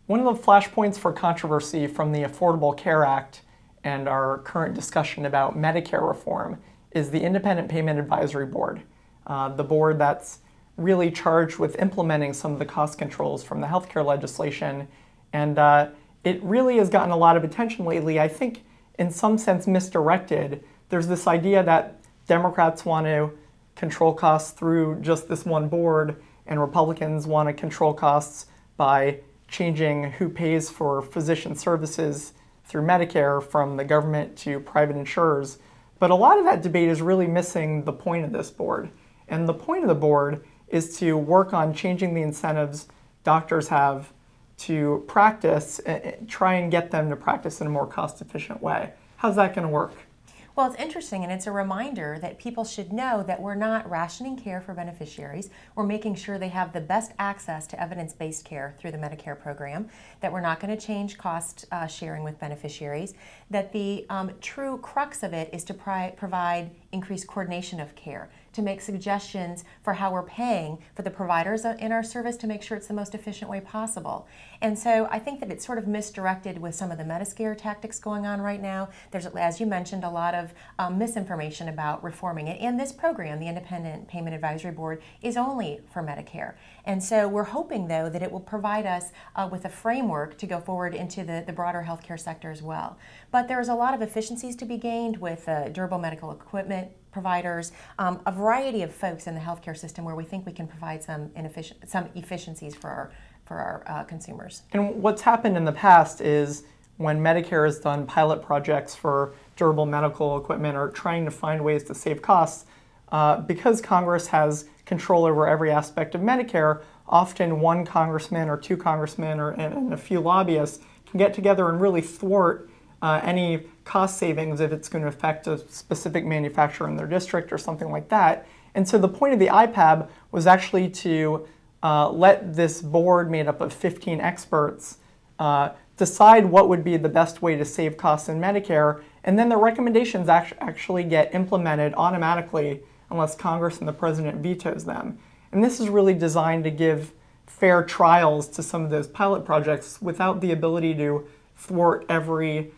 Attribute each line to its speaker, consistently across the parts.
Speaker 1: One of the flashpoints for controversy from the Affordable Care Act and our current discussion about Medicare reform is the Independent Payment Advisory Board, the board that's really charged with implementing some of the cost controls from the healthcare legislation. And it really has gotten a lot of attention lately. I think in some sense misdirected. There's this idea that Democrats want to control costs through just this one board, and Republicans want to control costs by changing who pays for physician services through Medicare from the government to private insurers. But a lot of that debate is really missing the point of this board. And the point of the board is to work on changing the incentives doctors have to practice, try and get them to practice in a more cost-efficient way. How's that going to work?
Speaker 2: Well, it's interesting, and it's a reminder that people should know that we're not rationing care for beneficiaries. We're making sure they have the best access to evidence-based care through the Medicare program, that we're not going to change cost sharing with beneficiaries, that the true crux of it is to provide increased coordination of care, to make suggestions for how we're paying for the providers in our service to make sure it's the most efficient way possible. And so I think that it's sort of misdirected with some of the Metascare tactics going on right now. There's, as you mentioned, a lot of misinformation about reforming it. And this program, the Independent Payment Advisory Board, is only for Medicare. And so we're hoping, though, that it will provide us with a framework to go forward into the broader healthcare sector as well. But there's a lot of efficiencies to be gained with durable medical equipment providers, a variety of folks in the healthcare system where we think we can provide some efficiencies for our consumers.
Speaker 1: And what's happened in the past is when Medicare has done pilot projects for durable medical equipment or trying to find ways to save costs, because Congress has control over every aspect of Medicare, often one congressman or two congressmen and a few lobbyists can get together and really thwart any cost savings if it's going to affect a specific manufacturer in their district or something like that. And so the point of the IPAB was actually to let this board made up of 15 experts decide what would be the best way to save costs in Medicare, and then the recommendations actually get implemented automatically unless Congress and the president vetoes them. And this is really designed to give fair trials to some of those pilot projects without the ability to thwart every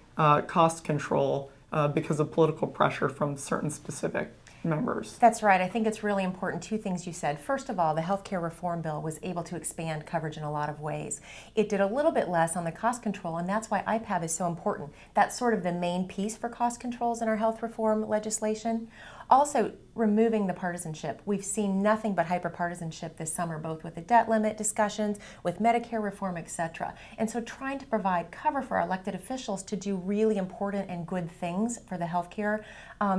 Speaker 1: cost control because of political pressure from certain specific members.
Speaker 2: That's right. I think it's really important. Two things you said. First of all, the healthcare reform bill was able to expand coverage in a lot of ways. It did a little bit less on the cost control, and that's why IPAB is so important. That's sort of the main piece for cost controls in our health reform legislation. Also, removing the partisanship. We've seen nothing but hyperpartisanship this summer, both with the debt limit discussions, with Medicare reform, etc. And so trying to provide cover for our elected officials to do really important and good things for the healthcare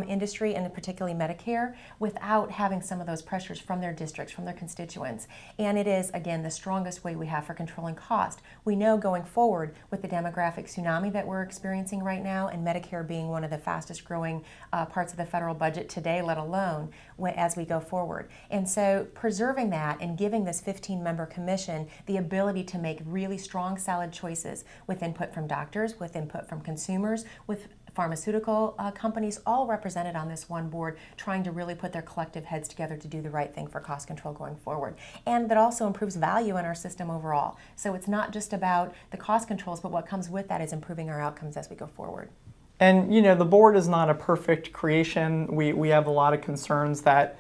Speaker 2: industry, and particularly Medicare, without having some of those pressures from their districts, from their constituents. And it is, again, the strongest way we have for controlling cost. We know going forward with the demographic tsunami that we're experiencing right now, and Medicare being one of the fastest growing parts of the federal budget today, let alone as we go forward. And so preserving that and giving this 15-member commission the ability to make really strong, solid choices with input from doctors, with input from consumers, with pharmaceutical companies, all represented on this one board, trying to really put their collective heads together to do the right thing for cost control going forward. And that also improves value in our system overall. So it's not just about the cost controls, but what comes with that is improving our outcomes as we go forward.
Speaker 1: And you know, the board is not a perfect creation. We have a lot of concerns that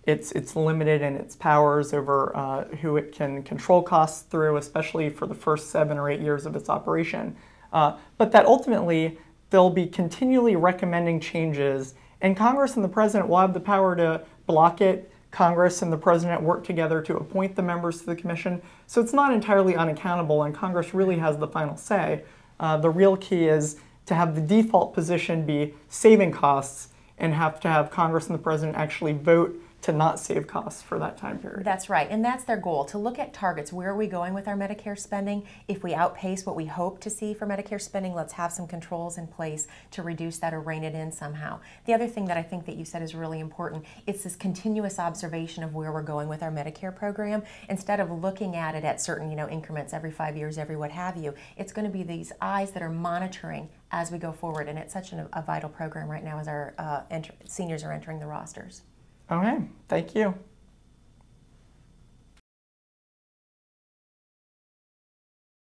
Speaker 1: it's limited in its powers over who it can control costs through, especially for the first 7 or 8 years of its operation. But that ultimately they'll be continually recommending changes, and Congress and the president will have the power to block it. Congress and the president work together to appoint the members to the commission. So it's not entirely unaccountable, and Congress really has the final say. The real key is to have the default position be saving costs and have to have Congress and the president actually vote to not save costs for that time period.
Speaker 2: That's right, and that's their goal, to look at targets. Where are we going with our Medicare spending? If we outpace what we hope to see for Medicare spending, let's have some controls in place to reduce that or rein it in somehow. The other thing that I think that you said is really important, it's this continuous observation of where we're going with our Medicare program. Instead of looking at it at certain increments every 5 years, every what have you, it's going to be these eyes that are monitoring as we go forward, and it's such a vital program right now as our seniors are entering the rosters.
Speaker 1: Okay, thank you.